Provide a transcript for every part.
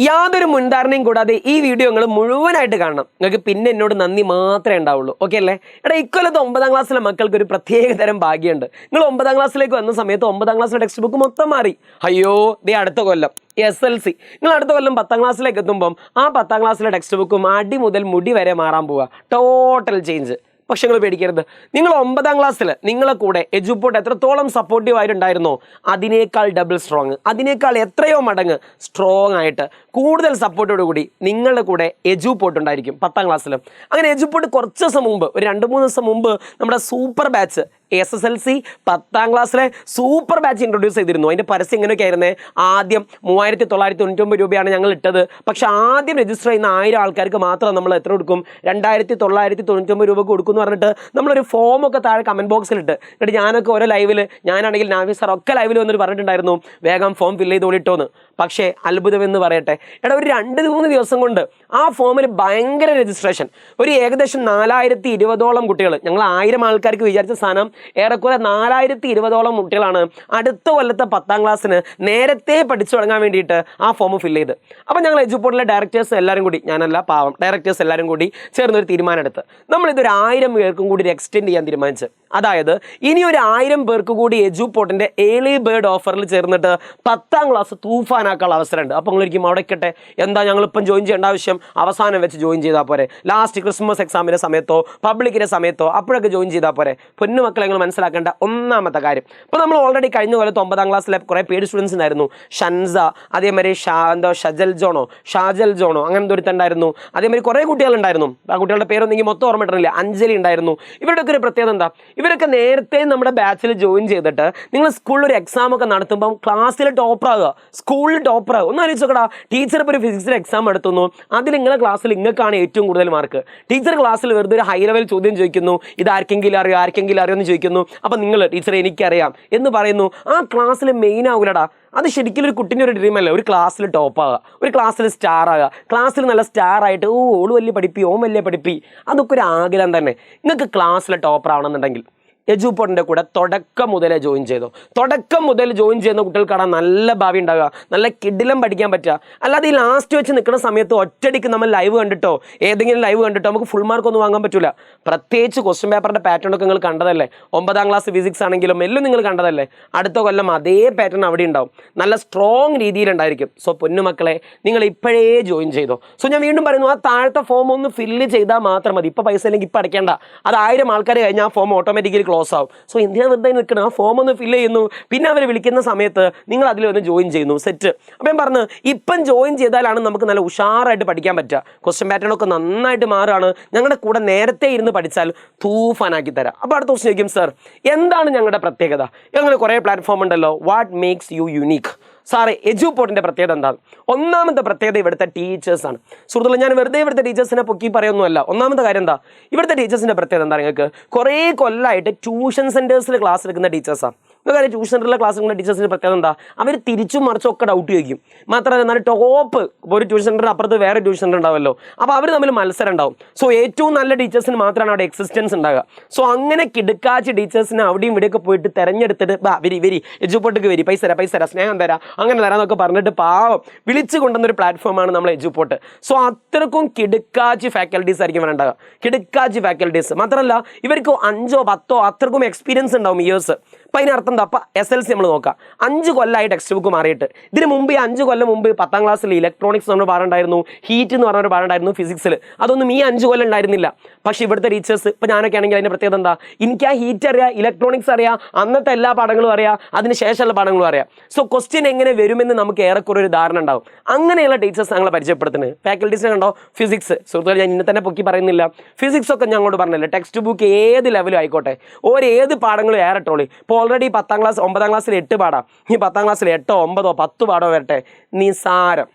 യാതൊരു മുൻധാരണയും കൂടാതെ ഈ വീഡിയോ നിങ്ങൾ മുഴുവനായിട്ട് കാണണം. നിങ്ങൾക്ക് പിന്നെ എന്നോട് നന്ദി മാത്രമേ ഉണ്ടാവുള്ളൂ. ഓക്കെ അല്ലേ? എടാ, ഇക്കൊല്ലത്ത് 9ാം ക്ലാസ്സിലെ മക്കൾക്ക് ഒരു പ്രത്യേക തരം ഭാഗ്യമുണ്ട്. നിങ്ങൾ 9ാം ക്ലാസ്സിലേക്ക് വന്ന സമയത്ത് 9ാം ക്ലാസ്സിലെ ടെക്സ്റ്റ് ബുക്ക് മൊത്തം മാറി. അയ്യോ, ദേ അടുത്ത കൊല്ലം SLC. നിങ്ങൾ അടുത്ത കൊല്ലം 10ാം ക്ലാസ്സിലേക്ക് എത്തുമ്പം ആ 10ാം ക്ലാസ്സിലെ ടെക്സ്റ്റ് ബുക്കും അടി മുതൽ മുടി വരെ മാറാൻ പോവുക. Total change. പക്ഷെ നിങ്ങൾ പേടിക്കരുത്. നിങ്ങൾ 9ാം ക്ലാസ്സിൽ നിങ്ങളെ കൂടെ എജുപോർട്ട് എത്രത്തോളം സപ്പോർട്ടീവ് ആയിട്ടുണ്ടായിരുന്നോ അതിനേക്കാൾ ഡബിൾ സ്ട്രോങ്, അതിനേക്കാൾ എത്രയോ മടങ്ങ് സ്ട്രോങ് ആയിട്ട് കൂടുതൽ സപ്പോർട്ടോടു കൂടി നിങ്ങളുടെ കൂടെ എജുപോർട്ട് ഉണ്ടായിരിക്കും 10ാം ക്ലാസ്സിൽ. അങ്ങനെ എജുപോർട്ട് കുറച്ച് ദിവസം മുമ്പ്, ഒരു 2-3 ദിവസം മുമ്പ് നമ്മുടെ സൂപ്പർ ബാച്ച് SSLC 10ാം ക്ലാസ്സിലെ സൂപ്പർ ബാച്ച് ഇൻട്രൊഡ്യൂസ് ചെയ്തിരുന്നു. അതിൻ്റെ പരസ്യം ഇങ്ങനെയൊക്കെ ആയിരുന്നേ. ആദ്യം 3999 രൂപയാണ് ഞങ്ങൾ ഇട്ടത്. പക്ഷെ ആദ്യം രജിസ്റ്റർ ചെയ്യുന്ന 1000 ആൾക്കാർക്ക് മാത്രം നമ്മൾ എത്ര കൊടുക്കും? 2999 രൂപ കൊടുക്കും എന്ന് പറഞ്ഞിട്ട് നമ്മളൊരു ഫോമൊക്കെ താഴെ കമൻറ്റ് ബോക്സിലിട്ട്. എന്നിട്ട് ഞാനൊക്കെ ഓരോ ലൈവിൽ, ഞാനാണെങ്കിൽ നാവി സാർ ഒക്കെ ലൈവിൽ വന്നിട്ട് പറഞ്ഞിട്ടുണ്ടായിരുന്നു വേഗം ഫോം ഫില്ല് ചെയ്ത് ഓടിട്ടോന്ന്. പക്ഷേ അത്ഭുതമെന്ന് പറയട്ടെ, എടാ, ഒരു 2-3 ദിവസം കൊണ്ട് ആ ഫോമിൽ ഭയങ്കര രജിസ്ട്രേഷൻ. ഒരു ഏകദേശം 4020ഓളം കുട്ടികൾ, ഞങ്ങൾ 1000 ആൾക്കാർക്ക് വിചാരിച്ച സാധനം ഏറെക്കുറെ 4020ഓളം കുട്ടികളാണ് അടുത്ത കൊല്ലത്തെ 10ാം ക്ലാസ്സിന് നേരത്തെ പഠിച്ചു തുടങ്ങാൻ വേണ്ടിയിട്ട് ആ ഫോം ഫില്ല് ചെയ്ത്. അപ്പോൾ ഞങ്ങൾ എജുപോർട്ടിലെ ഡയറക്ടേഴ്സ് എല്ലാവരും കൂടി, ഞാനല്ല പാവം, ഡയറക്ടേഴ്സ് എല്ലാവരും കൂടി ചേർന്നൊരു തീരുമാനം എടുത്ത് നമ്മളിതൊരു 1000 പേർക്കും കൂടി എക്സ്റ്റെൻഡ് ചെയ്യാൻ തീരുമാനിച്ചു. അതായത് ഇനി ഒരു 1000 പേർക്ക് കൂടി എജുപോർട്ടിൻ്റെ ഏർലി ബേർഡ് ഓഫറിൽ ചേർന്നിട്ട് 10ാം ക്ലാസ് തൂഫാനാക്കാനുള്ള അവസരമുണ്ട്. അപ്പോൾ നിങ്ങളിരിക്കും അവിടെ ഇരിക്കട്ടെ, എന്താ ഞങ്ങളിപ്പം ജോയിൻ ചെയ്യേണ്ട ആവശ്യം, അവസാനം വെച്ച് ജോയിൻ ചെയ്താൽ പോരെ, ലാസ്റ്റ് ക്രിസ്മസ് എക്സാമിൻ്റെ സമയത്തോ പബ്ലിക്കിൻ്റെ സമയത്തോ അപ്പോഴൊക്കെ ജോയിൻ ചെയ്താൽ പോരെ. പൊന്നു മക്കളെ, നിങ്ങൾ മനസ്സിലാക്കേണ്ട ഒന്നാമത്തെ കാര്യം, ഇപ്പോൾ നമ്മൾ ഓൾറെഡി കഴിഞ്ഞ കൊല്ലത്ത് 9ാം ക്ലാസ്സിലെ കുറേ പേഡ് സ്റ്റുഡൻസ് ഉണ്ടായിരുന്നു. ഷൻസ, അതേമാതിരി ഷാജൽ ജോണോ അങ്ങനെ ദുരിത്തുണ്ടായിരുന്നു. അതേമാതിരി കുറേ കുട്ടികളുണ്ടായിരുന്നു. ആ കുട്ടികളുടെ പേരൊന്നും എനിക്ക് മൊത്തം ഓർമ്മയിട്ടില്ല. അഞ്ജലി ഉണ്ടായിരുന്നു. ഇവരുടെയൊക്കെ ഒരു പ്രത്യേകത എന്താ, ഇവരൊക്കെ നേരത്തെ നമ്മുടെ ബാച്ചിൽ ജോയിൻ ചെയ്തിട്ട് നിങ്ങൾ സ്കൂളിൽ ഒരു എക്സാം ഒക്കെ നടത്തുമ്പം ക്ലാസ്സിൽ ടോപ്പറാകുക, സ്കൂളിൽ ടോപ്പറാകുക. ഒന്ന് ആലോചിച്ച് നോക്കടാ, ടീച്ചർ ഇപ്പോൾ ഒരു ഫിസിക്സിൽ എക്സാം എടുത്തുന്നു, അതിൽ നിങ്ങളുടെ ക്ലാസ്സിൽ ഇങ്ങൾക്കാണ് ഏറ്റവും കൂടുതൽ മാർക്ക്. ടീച്ചർ ക്ലാസ്സിൽ വെറുതെ ഒരു ഹൈ ലെവൽ ചോദ്യം ചോദിക്കുന്നു, ഇത് ആർക്കെങ്കിലും അറിയോ എന്ന് ചോദിക്കുന്നു. അപ്പം നിങ്ങൾ ടീച്ചറെ എനിക്കറിയാം എന്ന് പറയുന്നു. ആ ക്ലാസ്സിൽ മെയിൻ ആവില്ലടാ. അത് ശരിക്കും ഒരു കുട്ടീൻ്റെ ഒരു ഡ്രീമല്ല, ഒരു ക്ലാസ്സിൽ ടോപ്പാകുക, ഒരു ക്ലാസ്സിൽ സ്റ്റാർ ആകുക, ക്ലാസ്സിൽ നല്ല സ്റ്റാർ ആയിട്ട് ഓള് വലിയ പഠിപ്പി, ഓൻ വലിയ പഠിപ്പി. അതൊക്കെ ഒരു ആഗ്രഹം തന്നെ. നിങ്ങൾക്ക് ക്ലാസ്സിൽ ടോപ്പർ ആവണമെന്നുണ്ടെങ്കിൽ എജുപോർട്ടിൻ്റെ കൂടെ തുടക്കം മുതലേ ജോയിൻ ചെയ്തോ. തുടക്കം മുതൽ ജോയിൻ ചെയ്യുന്ന കുട്ടികൾക്കാണ് നല്ല ഭാവി ഉണ്ടാകുക, നല്ല കിടിലം പഠിക്കാൻ പറ്റുക. അല്ലാതെ ഈ ലാസ്റ്റ് വെച്ച് നിൽക്കുന്ന സമയത്ത് ഒറ്റയടിക്ക് നമ്മൾ ലൈവ് കണ്ടിട്ടോ ഏതെങ്കിലും ലൈവ് കണ്ടിട്ടോ നമുക്ക് ഫുൾ മാർക്ക് ഒന്നും വാങ്ങാൻ പറ്റില്ല. പ്രത്യേകിച്ച് ക്വസ്റ്റ്യൻ പേപ്പറിൻ്റെ പാറ്റേൺ ഒക്കെ നിങ്ങൾ കണ്ടതല്ലേ. 9ാം ക്ലാസ് ഫിസിക്സ് ആണെങ്കിലും എല്ലാം നിങ്ങൾ കണ്ടതല്ലേ. അടുത്ത കൊല്ലം അതേ പാറ്റേൺ അവിടെ ഉണ്ടാവും, നല്ല സ്ട്രോങ് രീതിയിലുണ്ടായിരിക്കും. സോ പൊന്നുമക്കളെ, നിങ്ങൾ ഇപ്പോഴേ ജോയിൻ ചെയ്തോ. സോ ഞാൻ വീണ്ടും പറയുന്നു, ആ താഴത്തെ ഫോം ഒന്ന് ഫില്ല് ചെയ്താൽ മാത്രം മതി. ഇപ്പോൾ പൈസ ഇല്ലെങ്കിൽ ഇപ്പോൾ അടയ്ക്കേണ്ട. അത് 1000 ആൾക്കാർ കഴിഞ്ഞാൽ ആ ഫോം ഓട്ടോമാറ്റിക്കലി ക്ലോസ് ആവും. സോ എന്തിനാ വെറുതെ നിൽക്കണം, ആ ഫോം ഒന്ന് ഫില്ല് ചെയ്യുന്നു, പിന്നെ അവർ വിളിക്കുന്ന സമയത്ത് നിങ്ങൾ അതിൽ വന്ന് ജോയിൻ ചെയ്യുന്നു, സെറ്റ്. അപ്പം ഞാൻ പറഞ്ഞു, ഇപ്പം ജോയിൻ ചെയ്താലാണ് നമുക്ക് നല്ല ഉഷാറായിട്ട് പഠിക്കാൻ പറ്റുക. ക്വസ്റ്റ്യൻ പാറ്റേൺ ഒക്കെ നന്നായിട്ട് മാറുകയാണ്. ഞങ്ങളുടെ കൂടെ നേരത്തെ ഇരുന്ന് പഠിച്ചാൽ തൂഫാനാക്കി തരാം. അപ്പോൾ അടുത്ത ക്വസ്റ്റ്യൻ ചോദിക്കും, സർ എന്താണ് ഞങ്ങളുടെ പ്രത്യേകത? അങ്ങനെ കുറേ പ്ലാറ്റ്ഫോം ഉണ്ടല്ലോ, വാട്ട് മേക്സ് യു യുണീക്ക്? സാറേ, എജുപോർട്ടിൻ്റെ പ്രത്യേകത എന്താണ്? ഒന്നാമത്തെ പ്രത്യേകത ഇവിടുത്തെ ടീച്ചേഴ്സാണ്. സുഹൃത്തുക്കളെ, ഞാൻ വെറുതെ ഇവിടുത്തെ ടീച്ചേഴ്സിനെ പൊക്കി പറയുന്നതല്ല. ഒന്നാമത്തെ കാര്യം എന്താ, ഇവിടുത്തെ ടീച്ചേഴ്സിൻ്റെ പ്രത്യേകത എന്താ? നിങ്ങൾക്ക് കുറേ കൊല്ലമായിട്ട് ട്യൂഷൻ സെൻറ്റേഴ്സിൽ ക്ലാസ് എടുക്കുന്ന ടീച്ചേഴ്സാണ്. നിങ്ങൾക്ക് ട്യൂഷൻ സെൻറ്ററിലെ ക്ലാസ് എടുക്കുന്ന ടീച്ചേഴ്സിൻ്റെ പ്രത്യേകത എന്താ? അവർ തിരിച്ചും മറിച്ചും ഒക്കെ ഡൗട്ട് ചോദിക്കും. മാത്രമല്ല, എന്നാൽ ടോപ്പ് ഒരു ട്യൂഷൻ സെൻറ്ററിന് അപ്പുറത്ത് വേറെ ട്യൂഷൻ സെൻറ്റർ ഉണ്ടാവുമല്ലോ, അപ്പോൾ അവർ തമ്മിൽ മത്സരം ഉണ്ടാവും. സോ ഏറ്റവും നല്ല ടീച്ചേഴ്സിന് മാത്രമാണ് അവിടെ എക്സിസ്റ്റൻസ് ഉണ്ടാകുക. സോ അങ്ങനെ കിടക്കാച്ച് ടീച്ചേഴ്സിന് അവിടെയും ഇവിടെയൊക്കെ പോയിട്ട് തിരഞ്ഞെടുത്തിട്ട് വരി എജുപോർട്ടിക്ക് വരി, പൈസ തരാം, സ്നേഹം തരാം, അങ്ങനെ തരാമെന്നൊക്കെ പറഞ്ഞിട്ട് പാവം വിളിച്ചു കൊണ്ടുവന്നൊരു പ്ലാറ്റ്ഫോമാണ് നമ്മൾ എജുപോർട്ട്. സോ അത്രക്കും കിടക്കാച്ച് ഫാക്കൽറ്റീസ് ആയിരിക്കും ഇവിടെ ഉണ്ടാകുക. കിടക്കാച്ച് ഫാക്കൽറ്റീസ് മാത്രമല്ല, ഇവർക്ക് 5 or 10 അത്രക്കും എക്സ്പീരിയൻസ് ഉണ്ടാവും ഇയേഴ്സ്. അപ്പം അതിനർത്ഥം എന്താ? അപ്പം SLC നമ്മൾ നോക്കാം, 5 കൊല്ലമായി ടെക്സ്റ്റ് ബുക്ക് മാറിയിട്ട്. ഇതിന് മുമ്പ് ഈ 5 കൊല്ലം മുമ്പ് 10ാം ക്ലാസ്സിൽ ഇലക്ട്രോണിക്സ് എന്ന് പറഞ്ഞ പാടുണ്ടായിരുന്നു, ഹീറ്റ് എന്ന് പറഞ്ഞൊരു പാടുണ്ടായിരുന്നു ഫിസിക്സിൽ. അതൊന്നും ഈ 5 കൊല്ലം ഉണ്ടായിരുന്നില്ല. പക്ഷേ ഇവിടുത്തെ ടീച്ചേഴ്സ്, ഇപ്പം ഞാനൊക്കെ ആണെങ്കിൽ അതിൻ്റെ പ്രത്യേകത എന്താ? എനിക്ക് ആ ഹീറ്റ് അറിയാം, ഇലക്ട്രോണിക്സ് അറിയാം, അന്നത്തെ എല്ലാ പാഠങ്ങളും അറിയാം, അതിന് ശേഷമുള്ള പാഠങ്ങളും അറിയാം. സോ ക്വസ്റ്റ്യൻ എങ്ങനെ വരുമെന്ന് നമുക്ക് ഏറെക്കുറെ ഒരു ധാരണ ഉണ്ടാവും. അങ്ങനെയുള്ള ടീച്ചേഴ്സ് ഞങ്ങളെ പരിചയപ്പെടുത്തുന്നത്. ഫാക്കൽറ്റീസിനെ കണ്ടോ? ഫിസിക്സ്, സുഹൃത്തുക്കൾ ഞാൻ ഇന്നെ തന്നെ പൊക്കി പറയുന്നില്ല, ഫിസിക്സ് ഒക്കെ ഞങ്ങളോട് പറഞ്ഞില്ല. ടെക്സ്റ്റ് ബുക്ക് ഏത് ലെവലും ആയിക്കോട്ടെ, ഏത് പാഠങ്ങളും ഏറെട്ടോളി. ഇപ്പോൾ ഓൾറെഡി 10ാം ക്ലാസ് 9ാം ക്ലാസ്സിൽ 8 പാടാം, ഈ 10ാം ക്ലാസ്സിൽ 8, 9, 10 പാടോ വരട്ടെ, നിസാരം.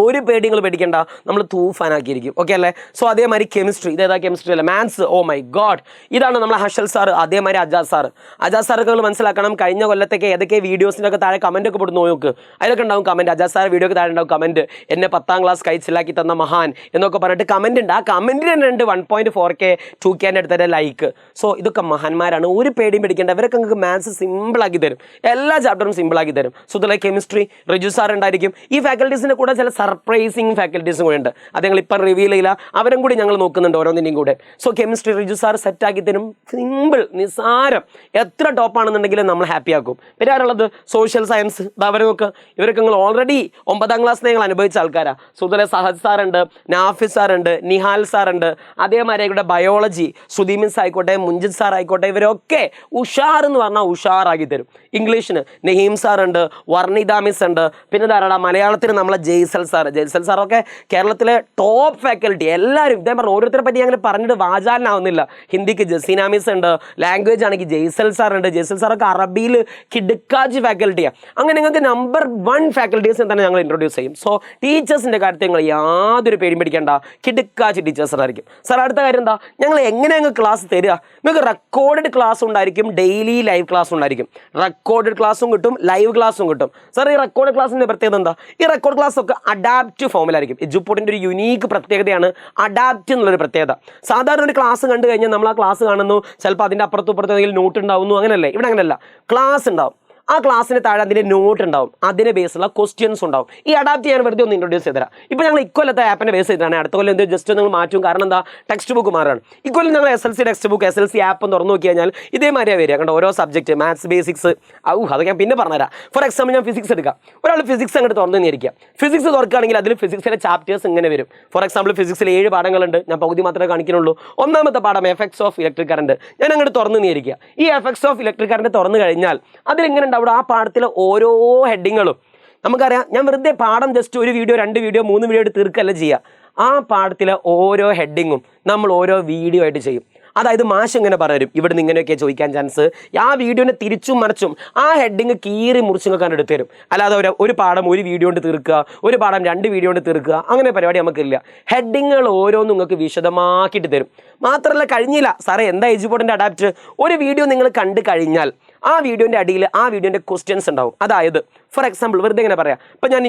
ഒരു പേടിങ്ങൾ പേടിക്കേണ്ട, നമ്മൾ തൂഫാനാക്കിയിരിക്കും. ഓക്കെ അല്ലേ? സോ അതേമാതിരി കെമിസ്ട്രി, ഇതേതാ കെമിസ്ട്രി അല്ല, മാത്സ്, ഓ മൈ ഗോഡ്, ഇതാണ് നമ്മളെ ഹഷൽ സാറ്. അതേമാതിരി അജാസ് സാറൊക്കെ നിങ്ങൾ മനസ്സിലാക്കണം. കഴിഞ്ഞ കൊല്ലത്തേക്ക് ഏതൊക്കെ വീഡിയോസിൻ്റെ ഒക്കെ താഴെ കമൻ്റ് ഒക്കെ കൊടുത്ത് നോക്ക്, അതിലൊക്കെ ഉണ്ടാവും കമൻറ്റ്. അജാസ് സാർ വീഡിയോക്ക് താഴെ ഉണ്ടാവും കമൻറ്റ്, എന്നെ 10ാം ക്ലാസ് കഴിച്ചിലാക്കി തന്ന മഹാൻ എന്നൊക്കെ പറഞ്ഞിട്ട് കമൻറ്റ് ഉണ്ട്. ആ കമൻറ്റിന് തന്നെ ഉണ്ട് 1.4K 2K എടുത്തതിൻ്റെ ലൈക്ക്. സോ ഇതൊക്കെ മഹാന്മാരാണ്, ഒരു പേടിയും പേടിക്കേണ്ട. ഇവരൊക്കെ നിങ്ങൾക്ക് മാത്സ് സിമ്പിളാക്കി തരും, എല്ലാ ചാപ്റ്ററും സിമ്പിളാക്കി തരും. സോ ഇതിലെ കെമിസ്ട്രി റിജു സാർ ഉണ്ടായിരിക്കും. ഈ ഫാക്കൽറ്റീസിൻ്റെ കൂടെ ചില സർപ്രൈസിങ് ഫാക്കൽറ്റീസും കൂടെ ഉണ്ട്. അത് ഞങ്ങൾ ഇപ്പം റിവീൽ ചെയ്യില്ല, അവരും കൂടി ഞങ്ങൾ നോക്കുന്നുണ്ട് ഓരോന്നിൻ്റെയും കൂടെ. സോ കെമിസ്ട്രി റിജു സാർ സെറ്റാക്കി തരും, സിമ്പിൾ നിസാരം, എത്ര ടോപ്പാണെന്നുണ്ടെങ്കിലും നമ്മൾ ഹാപ്പി ആക്കും. പിന്നെ ആരുള്ളത്? സോഷ്യൽ സയൻസ്, അവരെ നോക്ക്, ഇവരൊക്കെ നിങ്ങൾ ഓൾറെഡി 9ാം ക്ലാസ്സിൽ ഞങ്ങൾ അനുഭവിച്ച ആൾക്കാരാണ്. സുധലെ സഹദ് സാറുണ്ട്, നാഫിസ് സാറുണ്ട്, നിഹാൽ സാറുണ്ട്, അതേമാതിരി ഇവിടെ ബയോളജി ശ്രുതി മിസ് ആയിക്കോട്ടെ, മുഞ്ചിത് സാർ ആയിക്കോട്ടെ, ഇവരൊക്കെ ഉഷാർ എന്ന് പറഞ്ഞാൽ ഉഷാറാക്കി തരും. ഇംഗ്ലീഷിന് നഹീം സാറുണ്ട്, വർണിത മിസ് ഉണ്ട്, പിന്നെ ധാരാളം മലയാളത്തിന് നമ്മളെ ജയ്സൽ സാറൊക്കെ കേരളത്തിലെ ടോപ്പ് ഫാക്കൽറ്റി. എല്ലാവരും ഇതേ പറഞ്ഞ ഓരോരുത്തരെ പറ്റി അങ്ങനെ പറഞ്ഞിട്ട് വാചാലനാവുന്നില്ല. ഹിന്ദിക്ക് ജസീന മിസ് ഉണ്ട്, ലാംഗ്വേജ് ആണെങ്കിൽ ജയ്സൽ സാറുണ്ട്. ജയ്സൽ സാറൊക്കെ അറബിയിൽ കിടുക്കാച്ചി ഫാക്കൽറ്റിയാണ്. അങ്ങനെ നിങ്ങൾക്ക് നമ്പർ 1 ഫാക്കൽറ്റീസിനെ തന്നെ ഞങ്ങൾ ഇൻട്രൊഡ്യൂസ് ചെയ്യും. സോ ടീച്ചേഴ്സിൻ്റെ കാര്യത്തിൽ നിങ്ങൾ യാതൊരു പേരും പിടിക്കേണ്ട, കിടുക്കാച്ചി ടീച്ചേഴ്സായിരിക്കും. സാർ അടുത്ത കാര്യം എന്താ, ഞങ്ങൾ എങ്ങനെ ഞങ്ങൾക്ക് ക്ലാസ് തരിക? നിങ്ങൾക്ക് റെക്കോർഡഡ് ക്ലാസ് ഉണ്ടായിരിക്കും, ഡെയിലി ലൈവ് ക്ലാസ് ഉണ്ടായിരിക്കും. റെക്കോർഡഡ് ക്ലാസ്സും കിട്ടും, ലൈവ് ക്ലാസ്സും കിട്ടും. സാർ ഈ റെക്കോർഡ് ക്ലാസ്സിൻ്റെ പ്രത്യേകത എന്താ? ഈ റെക്കോർഡ് ക്ലാസ് ഒക്കെ അഡാപ്റ്റ് ഫോമിലായിരിക്കും. എജുപോർട്ടിൻ്റെ ഒരു യുണീക്ക് പ്രത്യേകതയാണ് അഡാപ്റ്റ് എന്നുള്ളൊരു പ്രത്യേകത. സാധാരണ ഒരു ക്ലാസ് കണ്ടു കഴിഞ്ഞാൽ നമ്മൾ ആ ക്ലാസ് കാണുന്നു, ചിലപ്പോൾ അതിൻ്റെ അപ്പുറത്തും ഇപ്പുറത്തും എന്തെങ്കിലും നോട്ട് ഉണ്ടാവുന്നു, അങ്ങനെയല്ലേ? ഇവിടെ അങ്ങനെയല്ല, ക്ലാസ് ഉണ്ടാവും, ആ ക്ലാസ്സിന് താഴെ അതിൻ്റെ നോട്ട് ഉണ്ടാവും, അതിനെ ബേസുള്ള ക്വസ്റ്റ്യൻസ് ഉണ്ടാവും. ഈ അഡാപ്റ്റ് ചെയ്യാൻ വെറുതെ ഒന്ന് ഇൻട്രൊഡ്യൂസ് ചെയ്തുതരാം. ഇപ്പോൾ ഞങ്ങൾ ഇക്കൊല്ലത്തെ ആപ്പിനെ ബേസ് ചെയ്തിട്ടാണ്, അടുത്ത കൊല്ലം എന്ത് ജസ്റ്റ് നിങ്ങൾ മാറ്റും. കാരണം എന്താ, ടെക്സ്റ്റ് ബുക്ക് മാറാണ്. ഇക്കൊല്ലം ഞങ്ങൾ SLC text book, SLC app തുറന്നു നോക്കി കഴിഞ്ഞാൽ ഇതേമാതിരിയാണ് വരിക. കണ്ടോ, ഓരോ സബ്ജക്റ്റ്, മാത്സ് ബേസിക്സ്, അതൊക്കെ ഞാൻ പിന്നെ പറഞ്ഞുതരാം. ഫോർ എക്സാമ്പിൾ ഞാൻ ഫിസിക്സ് എടുക്കാം. ഒരാൾ ഫിസിക്സ് അങ്ങോട്ട് തുറന്നു തന്നിരിക്കുക. ഫിസിക്സ് തുറക്കുകയാണെങ്കിൽ അതിൽ ഫിസിക്സിലെ ചാപ്റ്റേഴ്സ് ഇങ്ങനെ വരും. ഫോർ എക്സാമ്പിൾ ഫിസിക്സിൽ 7 പാഠങ്ങളുണ്ട്, ഞാൻ പകുതി മാത്രമേ കാണിക്കുന്നുള്ളൂ. ഒന്നാമത്തെ പാഠം എഫക്ട്സ് ഓഫ് ഇലക്ട്രിക് കറണ്ട്, ഞാൻ അങ്ങോട്ട് തുറന്നു തന്നിരിക്കുക. ഈ എഫക്ട്സ് ഓഫ് ഇലക്ട്രിക് കറണ്ട് തുറന്നു കഴിഞ്ഞാൽ അതിലെങ്ങനെ ഉണ്ടാവും, ആ പാഠത്തിലെ ഓരോ ഹെഡിങ്ങുകളും നമുക്കറിയാം. ഞാൻ വെറുതെ പാഠം ജസ്റ്റ് 1 വീഡിയോ 2 വീഡിയോ 3 വീഡിയോ ആയിട്ട് തീർക്കല്ല ചെയ്യുക. ആ പാഠത്തിലെ ഓരോ ഹെഡിങ്ങും നമ്മൾ ഓരോ വീഡിയോ ആയിട്ട് ചെയ്യും. അതായത് മാഷ് ഇങ്ങനെ പറയും, ഇവിടുന്ന് ഇങ്ങനെയൊക്കെ ചോദിക്കാൻ ചാൻസ്. ആ വീഡിയോനെ തിരിച്ചും മറിച്ചും ആ ഹെഡിങ് കീറി മുറിച്ചും എടുത്തു തരും. അല്ലാതെ ഒരു പാഠം 1 വീഡിയോ കൊണ്ട് തീർക്കുക, ഒരു പാഠം 2 വീഡിയോ കൊണ്ട് തീർക്കുക, അങ്ങനെ പരിപാടി നമുക്കില്ല. ഹെഡിങ്ങുകൾ ഓരോന്നും നിങ്ങൾക്ക് വിശദമാക്കിയിട്ട് തരും. മാത്രമല്ല, കഴിഞ്ഞില്ല സാറേ എന്താ എജുപോർട്ടിൻ്റെ അഡാപ്റ്റ്, ഒരു വീഡിയോ നിങ്ങൾ കണ്ടു കഴിഞ്ഞാൽ ആ വീഡിയോൻ്റെ അടിയിൽ ആ വീഡിയോൻ്റെ ക്വസ്റ്റ്യൻസ് ഉണ്ടാവും. അതായത് ഫോർ എക്സാമ്പിൾ വെറുതെ ഇങ്ങനെ പറയാം, ഇപ്പോൾ ഞാൻ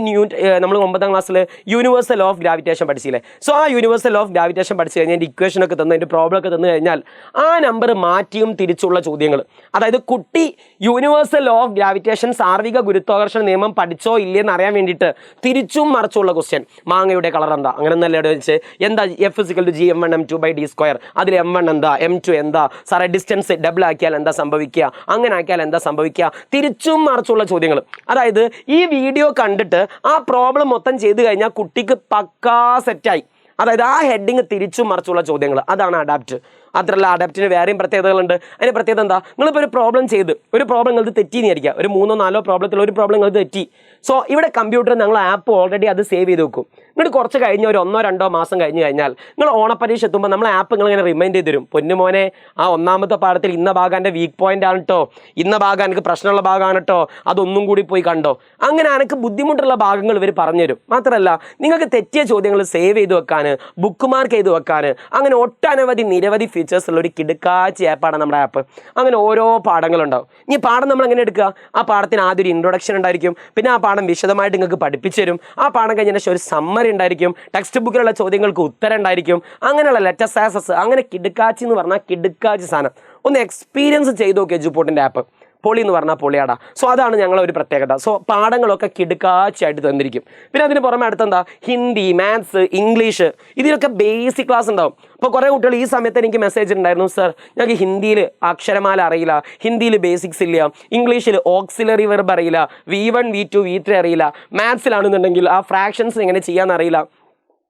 നമ്മൾ 9ാം ക്ലാസ്സിൽ യൂണിവേഴ്സൽ ഓഫ് ഗ്രാവിറ്റേഷൻ പഠിച്ചില്ലേ? സോ ആ യൂണിവേഴ്സൽ ഓഫ് ഗ്രാവിറ്റേഷൻ പഠിച്ചു കഴിഞ്ഞാൽ എൻ്റെ ഇക്വേഷനൊക്കെ തന്നു, എൻ്റെ പ്രോബ്ലം ഒക്കെ തന്നു കഴിഞ്ഞാൽ ആ നമ്പർ മാറ്റിയും തിരിച്ചുള്ള ചോദ്യങ്ങൾ, അതായത് കുട്ടി യൂണിവേഴ്സൽ ഓഫ് ഗ്രാവിറ്റേഷൻ സാർവിക ഗുരുത്വാകർഷണ നിയമം പഠിച്ചോ ഇല്ലയെന്ന് അറിയാൻ വേണ്ടിയിട്ട് തിരിച്ചും മറിച്ചുള്ള ക്വസ്റ്റ്യൻ. മാങ്ങയുടെ കളർ എന്താ, അങ്ങനെ നല്ല വെച്ച് എന്താ F=G m1m2/d², അതിൽ m1 എന്താ, m2 എന്താ, സാറേ ഡിസ്റ്റൻസ് ഡബിൾ ആക്കിയാൽ എന്താ സംഭവിക്കുക, അങ്ങനെ ആക്കിയാൽ എന്താ സംഭവിക്കുക, തിരിച്ചും മറിച്ചുള്ള ചോദ്യങ്ങൾ. അതായത് ഈ വീഡിയോ കണ്ടിട്ട് ആ പ്രോബ്ലം മൊത്തം ചെയ്ത് കഴിഞ്ഞാൽ കുട്ടിക്ക് പക്കാ സെറ്റായി. അതായത് ആ ഹെഡിങ് തിരിച്ചും മറിച്ചുള്ള ചോദ്യങ്ങൾ, അതാണ് അഡാപ്റ്റ്. മാത്രമല്ല അഡാപ്റ്റിന് വേറെയും പ്രത്യേകതകളുണ്ട്. അതിൻ്റെ പ്രത്യേകത എന്താ, നിങ്ങളിപ്പോൾ ഒരു പ്രോബ്ലം ചെയ്ത് ഒരു പ്രോബ്ലം നിങ്ങൾക്ക് തെറ്റിയെന്നിരിക്കുക, ഒരു 3-4 പ്രോബ്ലത്തിൽ ഒരു പ്രോബ്ലം നിങ്ങൾക്ക് തെറ്റി. സോ ഇവിടെ കമ്പ്യൂട്ടർ ഞങ്ങൾ ആപ്പ് ഓൾറെഡി അത് സേവ് ചെയ്ത് വെക്കും. എന്നിട്ട് കുറച്ച് കഴിഞ്ഞ് ഒരു 1-2 മാസം കഴിഞ്ഞ് കഴിഞ്ഞാൽ നിങ്ങൾ ഓണപ്പരീക്ഷ എത്തുമ്പോൾ നമ്മൾ ആപ്പ് നിങ്ങൾ ഇങ്ങനെ റിമൈൻഡ് ചെയ്ത് തരും, പൊന്നുമോനെ ആ 1ാമത്തെ പാഠത്തിൽ ഇന്ന ഭാഗം എൻ്റെ വീക്ക് പോയിന്റ് ആണ് കേട്ടോ, ഇന്ന ഭാഗം എനിക്ക് പ്രശ്നമുള്ള ഭാഗമാണ് കേട്ടോ, അതൊന്നും കൂടി പോയി കണ്ടോ. അങ്ങനെ എനിക്ക് ബുദ്ധിമുട്ടുള്ള ഭാഗങ്ങൾ ഇവർ പറഞ്ഞുതരും. മാത്രമല്ല നിങ്ങൾക്ക് തെറ്റിയ ചോദ്യങ്ങൾ സേവ് ചെയ്ത് വെക്കാൻ, ബുക്ക് മാർക്ക് ചെയ്ത് വെക്കാൻ, അങ്ങനെ ഒട്ടനവധി നിരവധി ഫീച്ചേഴ്സ് ഉള്ള ഒരു കിടുക്കാച്ചി ആപ്പാണ് നമ്മുടെ ആപ്പ്. അങ്ങനെ ഓരോ പാഠങ്ങളുണ്ടാവും. ഈ പാഠം നമ്മൾ എങ്ങനെ എടുക്കുക, ആ പാഠത്തിന് ആദ്യം ഒരു ഇൻട്രൊഡക്ഷൻ ഉണ്ടായിരിക്കും, പിന്നെ ആ പാഠം വിശദമായിട്ട് നിങ്ങൾക്ക് പഠിപ്പിച്ചു തരും. ആ പാഠം കഴിഞ്ഞതിന് ശേഷം ഒരു സമ്മറി ഉണ്ടായിരിക്കും, ടെക്സ്റ്റ് ബുക്കിലുള്ള ചോദ്യങ്ങൾക്ക് ഉത്തരം ഉണ്ടായിരിക്കും, അങ്ങനെയുള്ള ലെറ്റസ് ആസസ്, അങ്ങനെ കിടുക്കാച്ചി എന്ന് പറഞ്ഞാൽ കിടുക്കാച്ചി സാധനം. ഒന്ന് എക്സ്പീരിയൻസ് ചെയ്ത് നോക്കി എജുപോർട്ടിൻ്റെ ആപ്പ്. പൊളി എന്ന് പറഞ്ഞാൽ പൊളിയാടാ. സോ അതാണ് ഞങ്ങളെ ഒരു പ്രത്യേകത. സോ പാഠങ്ങളൊക്കെ കിടുക്കാച്ചായിട്ട് തന്നിരിക്കും. പിന്നെ അതിന് പുറമെ അടുത്തെന്താ, ഹിന്ദി, മാത്സ്, ഇംഗ്ലീഷ്, ഇതിലൊക്കെ ബേസിക് ക്ലാസ് ഉണ്ടാവും. അപ്പോൾ കുറേ കുട്ടികൾ ഈ സമയത്ത് എനിക്ക് മെസ്സേജ് ഉണ്ടായിരുന്നു, സർ ഞങ്ങൾക്ക് ഹിന്ദിയിൽ അക്ഷരമാല അറിയില്ല, ഹിന്ദിയിൽ ബേസിക്സ് ഇല്ല, ഇംഗ്ലീഷിൽ ഓക്സിലറി വെർബ് അറിയില്ല, V1 V2 V3 അറിയില്ല, മാത്സിലാണെന്നുണ്ടെങ്കിൽ ആ ഫ്രാക്ഷൻസ് എങ്ങനെ ചെയ്യാൻ അറിയില്ല,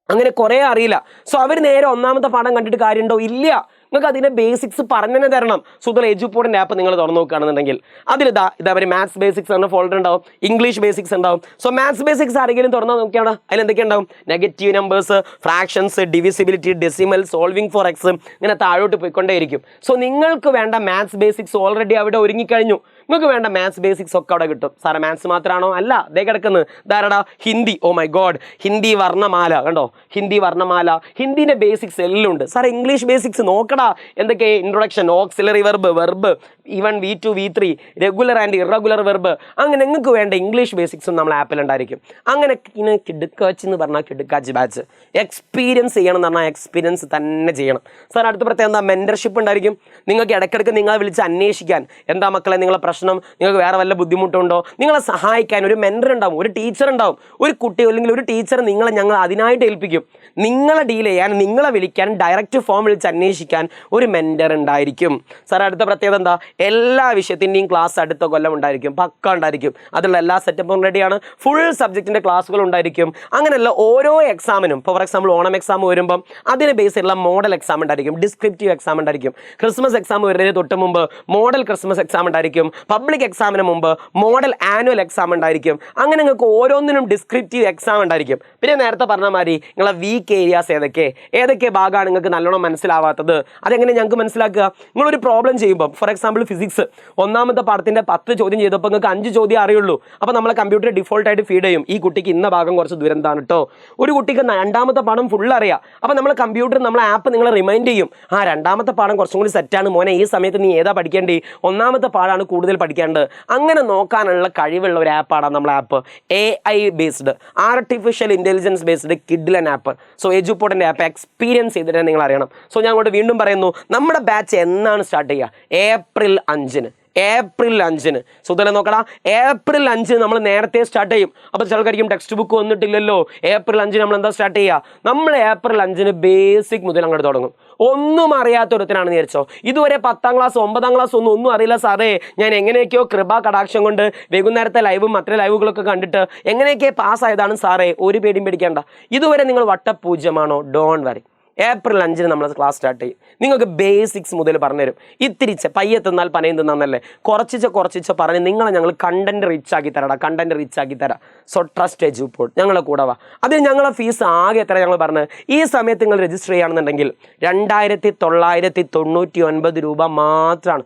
അങ്ങനെ കുറേ അറിയില്ല. സോ അവർ നേരെ 1ാമത്തെ പാഠം കണ്ടിട്ട് കാര്യമുണ്ടോ? ഇല്ല. നിങ്ങൾക്ക് അതിൻ്റെ ബേസിക്സ് പറഞ്ഞു തന്നെ തരണം. സുധൽ എജുപോർട്ടിൻ്റെ ആപ്പ് നിങ്ങൾ തുറന്നു നോക്കുകയാണെന്നുണ്ടെങ്കിൽ ഇതേപോലെ മാത്സ് ബേസിക്സ് എന്ന ഫോൾഡർ ഉണ്ടാവും, ഇംഗ്ലീഷ് ബേസിക്സ് ഉണ്ടാവും. സോ മാത്സ് ബേസിക്സ് ആരെങ്കിലും തുറന്നു നോക്കിയാണ് അതിലെന്തൊക്കെ ഉണ്ടാവും, negative numbers, fractions, divisibility, decimal, solving for x, ഇങ്ങനെ താഴോട്ട് പോയിക്കൊണ്ടേയിരിക്കും. സോ നിങ്ങൾക്ക് വേണ്ട മാത്സ് ബേസിക്സ് ഓൾറെഡി അവിടെ ഒരുങ്ങിക്കഴിഞ്ഞു. നിങ്ങൾക്ക് വേണ്ട മാത്സ് ബേസിക്സ് ഒക്കെ അവിടെ കിട്ടും. സാറേ മാത്സ് മാത്രമാണോ? അല്ല, ദേ കിടക്കുന്നത് ധാരാടാ Hindi. Oh my god, Hindi വർണ്ണമാല കണ്ടോ, ഹിന്ദി വർണ്ണമാല, ഹിന്ദിൻ്റെ ബേസിക്സ് എല്ലാം ഉണ്ട്. സാറേ ഇംഗ്ലീഷ് ബേസിക്സ് നോക്കടാ, എന്തൊക്കെ introduction, auxiliary verb, verb even V2 V3, regular and irregular verb, അങ്ങനെ നിങ്ങൾക്ക് വേണ്ട ഇംഗ്ലീഷ് ബേസിക്സും നമ്മൾ ആപ്പിൽ ഉണ്ടായിരിക്കും. അങ്ങനെ കിടുക്കാച്ച് എന്ന് പറഞ്ഞാൽ കിടുക്കാച്ച് ബാച്ച്. എക്സ്പീരിയൻസ് ചെയ്യണം എന്ന് പറഞ്ഞാൽ എക്സ്പീരിയൻസ് തന്നെ ചെയ്യണം. സാർ അടുത്ത പ്രത്യേകം എന്താ, മെൻറ്റർഷിപ്പ് ഉണ്ടായിരിക്കും. നിങ്ങൾക്ക് ഇടയ്ക്കിടയ്ക്ക് നിങ്ങളെ വിളിച്ച് അന്വേഷിക്കാൻ, എന്താ മക്കളെ നിങ്ങളെ പ്രശ്നം, നിങ്ങൾക്ക് വേറെ വല്ല ബുദ്ധിമുട്ടുണ്ടോ, നിങ്ങളെ സഹായിക്കാൻ ഒരു മെൻറ്റർ ഉണ്ടാവും, ഒരു ടീച്ചർ ഉണ്ടാവും. ഒരു കുട്ടി അല്ലെങ്കിൽ ഒരു ടീച്ചർ ഞങ്ങൾ അതിനായിട്ട് ഏൽപ്പിക്കും. നിങ്ങളെ ഡീൽ ചെയ്യാൻ, നിങ്ങളെ വിളിക്കാൻ, ഡയറക്റ്റ് ഫോം വിളിച്ച് അന്വേഷിക്കാൻ ഒരു മെൻറ്റർ ഉണ്ടായിരിക്കും. സാർ അടുത്ത പ്രത്യേകത എന്താ, എല്ലാ വിഷയത്തിൻ്റെയും ക്ലാസ് അടുത്ത കൊല്ലം ഉണ്ടായിരിക്കും, പക്ക ഉണ്ടായിരിക്കും. അതിലുള്ള എല്ലാ സെറ്റപ്പും റെഡിയാണ്. ഫുൾ സബ്ജക്റ്റിൻ്റെ ക്ലാസ്സുകൾ ഉണ്ടായിരിക്കും. അങ്ങനെയല്ല ഓരോ എക്സാമിനും, ഇപ്പോൾ ഫോർ എക്സാമ്പിൾ ഓണം എക്സാം വരുമ്പം അതിന് ബേസ് ചെയ്തുള്ള മോഡൽ എക്സാം ഉണ്ടായിരിക്കും, ഡിസ്ക്രിപ്റ്റീവ് എക്സാം ഉണ്ടായിരിക്കും. ക്രിസ്മസ് എക്സാം വരുന്നതിന് തൊട്ട് മുമ്പ് മോഡൽ ക്രിസ്മസ് എക്സാം ഉണ്ടായിരിക്കും. പബ്ലിക് എക്സാമിന് മുമ്പ് മോഡൽ ആനുവൽ എക്സാം ഉണ്ടായിരിക്കും. അങ്ങനെ നിങ്ങൾക്ക് ഓരോന്നിനും ഡിസ്ക്രിപ്റ്റീവ് എക്സാം ഉണ്ടായിരിക്കും. പിന്നെ നേരത്തെ പറഞ്ഞ മാതിരി നിങ്ങളെ വീക്ക് ഏരിയാസ് ഏതൊക്കെ ഭാഗമാണ് നിങ്ങൾക്ക് നല്ലോണം മനസ്സിലാവാത്തത്, അതെങ്ങനെ ഞങ്ങൾക്ക് മനസ്സിലാക്കുക. നിങ്ങളൊരു പ്രോബ്ലം ചെയ്യുമ്പോൾ, ഫോർ എക്സാമ്പിൾ ഫിസിക്സ് ഒന്നാമത്തെ പാഠത്തിൻ്റെ 10 ചോദ്യം ചെയ്തപ്പോൾ നിങ്ങൾക്ക് 5 ചോദ്യം അറിയുള്ളൂ. അപ്പോൾ നമ്മളെ കമ്പ്യൂട്ടർ ഡിഫോൾട്ടായിട്ട് ഫീഡ് ചെയ്യും, ഈ കുട്ടിക്ക് ഇന്ന ഭാഗം കുറച്ച് ദുരന്താണ് കേട്ടോ. ഒരു കുട്ടിക്ക് രണ്ടാമത്തെ പാഠം ഫുൾ അറിയാം. അപ്പോൾ നമ്മളെ കമ്പ്യൂട്ടർ, നമ്മളെ ആപ്പ് നിങ്ങളെ റിമൈൻഡ് ചെയ്യും, രണ്ടാമത്തെ പാഠം കുറച്ചും കൂടി സെറ്റാണ് മോനെ, ഈ സമയത്ത് നീ ഏതാ പഠിക്കേണ്ടി, ഒന്നാമത്തെ പാഠമാണ് കൂടുതൽ പഠിക്കേണ്ടത്. അങ്ങനെ നോക്കാനുള്ള കഴിവുള്ള ഒരു ആപ്പാണ് നമ്മളെ app. AI based, artificial intelligence based കിഡ്ലൻ ആപ്പ്. സോ എജുപോർട്ടിൻ്റെ ആപ്പ് എക്സ്പീരിയൻസ് ചെയ്തിട്ട് നിങ്ങൾ അറിയണം. സോ ഞാൻ അങ്ങോട്ട് വീണ്ടും പറയുന്നു, നമ്മുടെ ബാച്ച് എന്നാണ് സ്റ്റാർട്ട് ചെയ്യുക? ഏപ്രിൽ 5-ന്. സുതല നോക്കടാ, ഏപ്രിൽ 5 നമ്മൾ നേരത്തെ സ്റ്റാർട്ട് ചെയ്യും. അപ്പോൾ ചിലർക്കായിരിക്കും ടെക്സ്റ്റ് ബുക്ക് വന്നിട്ടില്ലല്ലോ, ഏപ്രിൽ 5 നമ്മൾ എന്താ സ്റ്റാർട്ട് ചെയ്യുക? നമ്മൾ ഏപ്രിൽ 5 ബേസിക് മുതൽ അങ്ങോട്ട് തുടങ്ങും. ഒന്നും അറിയാത്തൊരുത്തനാണെന്ന് വിചാരിച്ചോ, ഇതുവരെ 10ാം ക്ലാസ് 9ാം ക്ലാസ് ഒന്നും അറിയില്ല സാറേ, ഞാൻ എങ്ങനെയൊക്കെയോ കൃപാ കടാക്ഷം കൊണ്ട് വൈകുന്നേരത്തെ ലൈവും മറ്റു ലൈവുകളൊക്കെ കണ്ടിട്ട് എങ്ങനെയൊക്കെ പാസ്സായതാണ് സാറേ. ഒരു പേടിയും പേടിക്കേണ്ട, ഇതുവരെ നിങ്ങൾ വട്ടപൂജ്യമാണോ? Don't worry. ഏപ്രിൽ 5-ന് നമ്മൾ ക്ലാസ് സ്റ്റാർട്ട് ചെയ്യും. നിങ്ങൾക്ക് ബേസിക്സ് മുതൽ പറഞ്ഞുതരും. ഇത്തിരിച്ച് പയ്യെ തിന്നാൽ പനയും തിന്നാന്നല്ലേ, കുറച്ചിച്ച് പറഞ്ഞ് നിങ്ങളെ ഞങ്ങൾ കണ്ടന്റ് റിച്ച് ആക്കി തരാം. സോ ട്രസ്റ്റ് എജുപോർട്ട്, ഞങ്ങളെ കൂടെ വാ. അതിന് ഞങ്ങളെ ഫീസ് ആകെ എത്ര ഞങ്ങൾ പറഞ്ഞത്, ഈ സമയത്ത് നിങ്ങൾ രജിസ്റ്റർ ചെയ്യുകയാണെന്നുണ്ടെങ്കിൽ 2999 രൂപ മാത്രമാണ്.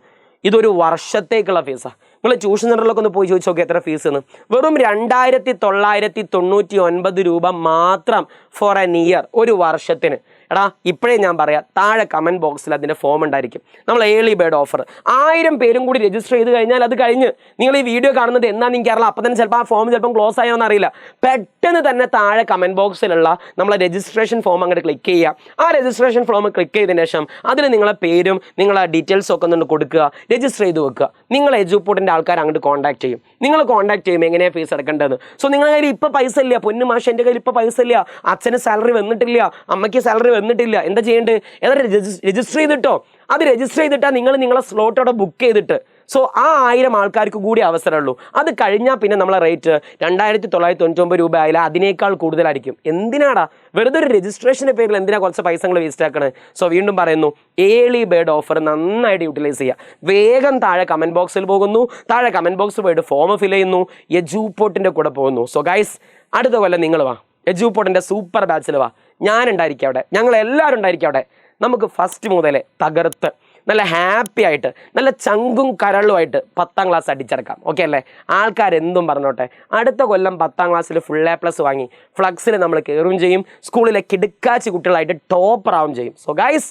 ഇതൊരു വർഷത്തേക്കുള്ള ഫീസാണ്. നിങ്ങൾ ട്യൂഷൻ സെൻ്ററിലൊക്കെ ഒന്ന് പോയി ചോദിച്ചു നോക്കി എത്ര ഫീസ് എന്ന്. വെറും 2999 രൂപ മാത്രം ഫോർ എൻ ഇയർ, ഒരു വർഷത്തിന്. എടാ ഇപ്പോഴേ ഞാൻ പറയാം, താഴെ കമൻറ്റ് ബോക്സിൽ അതിൻ്റെ ഫോം ഉണ്ടായിരിക്കും. നമ്മൾ ഏർലി ബേർഡ് ഓഫർ 1000 പേരും കൂടി രജിസ്റ്റർ ചെയ്ത് കഴിഞ്ഞാൽ അത് കഴിഞ്ഞ്. നിങ്ങൾ ഈ വീഡിയോ കാണുന്നത് എന്നാന്ന് എനിക്കറിയില്ല, അപ്പം തന്നെ ചിലപ്പോൾ ആ ഫോം ചിലപ്പം ക്ലോസ് ആയോന്ന് അറിയില്ല. പെട്ടെന്ന് തന്നെ താഴെ കമൻറ്റ് ബോക്സിലുള്ള നമ്മളെ രജിസ്ട്രേഷൻ ഫോം അങ്ങോട്ട് ക്ലിക്ക് ചെയ്യുക. ആ രജിസ്ട്രേഷൻ ഫോം ക്ലിക്ക് ചെയ്തതിന് ശേഷം അതിന് നിങ്ങളെ പേരും നിങ്ങളെ ഡീറ്റെയിൽസും ഒക്കെ ഒന്ന് കൊടുക്കുക, രജിസ്റ്റർ ചെയ്ത് വെക്കുക. നിങ്ങൾ എജുപോർട്ടിൻ്റെ ആൾക്കാർ അങ്ങോട്ട് കോൺടാക്ട് ചെയ്യും. നിങ്ങൾ കോൺടാക്ട് ചെയ്യും എങ്ങനെയാണ് ഫീസ് അടക്കേണ്ടത്. സോ നിങ്ങളുടെ കയ്യിൽ ഇപ്പോൾ പൈസ ഇല്ല, പൊന്നു മാഷ് എൻ്റെ കയ്യിൽ ഇപ്പോൾ പൈസ ഇല്ല, അച്ഛന് സാലറി വന്നിട്ടില്ല, അമ്മയ്ക്ക് സാലറി വന്നിട്ടില്ല, എന്താ ചെയ്യേണ്ടത്? ഏതായാലും രജിസ്റ്റർ ചെയ്തിട്ടോ. അത് രജിസ്റ്റർ ചെയ്തിട്ടാൽ നിങ്ങളെ സ്ലോട്ടോടെ ബുക്ക് ചെയ്തിട്ട്. സോ ആ 1000 ആൾക്കാർക്ക് കൂടി അവസരമുള്ളൂ. അത് കഴിഞ്ഞാൽ പിന്നെ നമ്മളെ റേറ്റ് 2999 രൂപ ആയില്ല, അതിനേക്കാൾ കൂടുതലായിരിക്കും. എന്തിനാടാ വെറുതെ ഒരു രജിസ്ട്രേഷൻ്റെ പേരിൽ എന്തിനാ കുറച്ച് പൈസകൾ വേസ്റ്റ് ആക്കണത്? സോ വീണ്ടും പറയുന്നു, ഏർലി ബേർഡ് ഓഫർ നന്നായിട്ട് യൂട്ടിലൈസ് ചെയ്യുക. വേഗം താഴെ കമൻറ്റ് ബോക്സിൽ പോകുന്നു, താഴെ കമൻറ്റ് ബോക്സിൽ പോയിട്ട് ഫോം ഫിൽ ചെയ്യുന്നു, എജുപോർട്ടിൻ്റെ കൂടെ പോകുന്നു. സോ ഗൈസ്, അടുത്ത കൊല്ലം നിങ്ങൾ വാ, എജുപോർട്ടിൻ്റെ സൂപ്പർ ബാച്ചിൽ വാ. ഞാനുണ്ടായിരിക്കും അവിടെ, ഞങ്ങളെല്ലാവരും ഉണ്ടായിരിക്കും അവിടെ. നമുക്ക് ഫസ്റ്റ് മുതലേ തകർത്ത് നല്ല ഹാപ്പി ആയിട്ട് നല്ല ചങ്കും കരളുമായിട്ട് 10ാം ക്ലാസ് അടിച്ചെടുക്കാം. ഓക്കെ അല്ലേ? ആൾക്കാരെന്തും പറഞ്ഞോട്ടെ, അടുത്ത കൊല്ലം 10ാം ക്ലാസ്സിൽ ഫുൾ A+ വാങ്ങി ഫ്ലക്സിൽ നമ്മൾ കയറുകയും ചെയ്യും. സ്കൂളിലെ കിടുക്കാച്ചി കുട്ടികളായിട്ട് ടോപ്പർ ആവുകയും ചെയ്യും. So guys,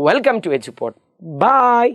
welcome to Eduport. By.